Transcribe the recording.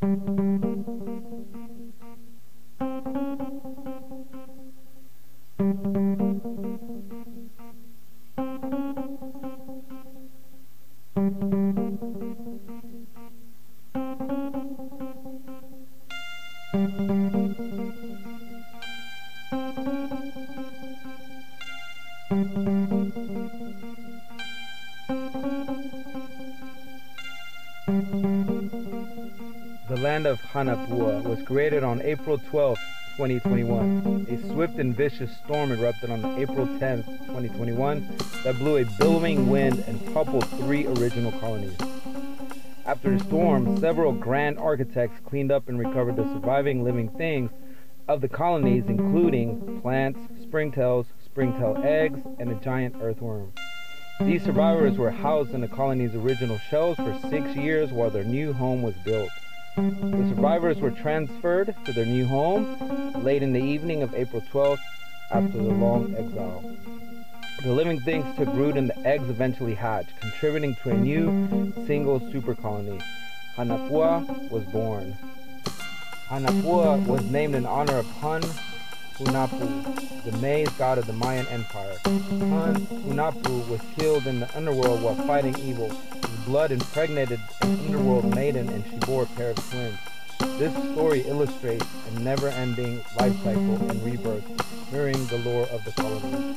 The land of Hunahpua was created on April 12, 2021. A swift and vicious storm erupted on April 10, 2021 that blew a billowing wind and toppled 3 original colonies. After the storm, several grand architects cleaned up and recovered the surviving living things of the colonies, including plants, springtail eggs, and a giant earthworm. These survivors were housed in the colony's original shells for 6 years while their new home was built. The survivors were transferred to their new home late in the evening of April 12th after the long exile. The living things took root and the eggs eventually hatched, contributing to a new single super colony. Hunahpua was born. Hunahpua was named in honor of Hunahpua, the maize god of the Mayan Empire. Hunahpua was killed in the underworld while fighting evil. His blood impregnated an underworld maiden and she bore a pair of twins. This story illustrates a never-ending life cycle and rebirth, mirroring the lore of the colonies.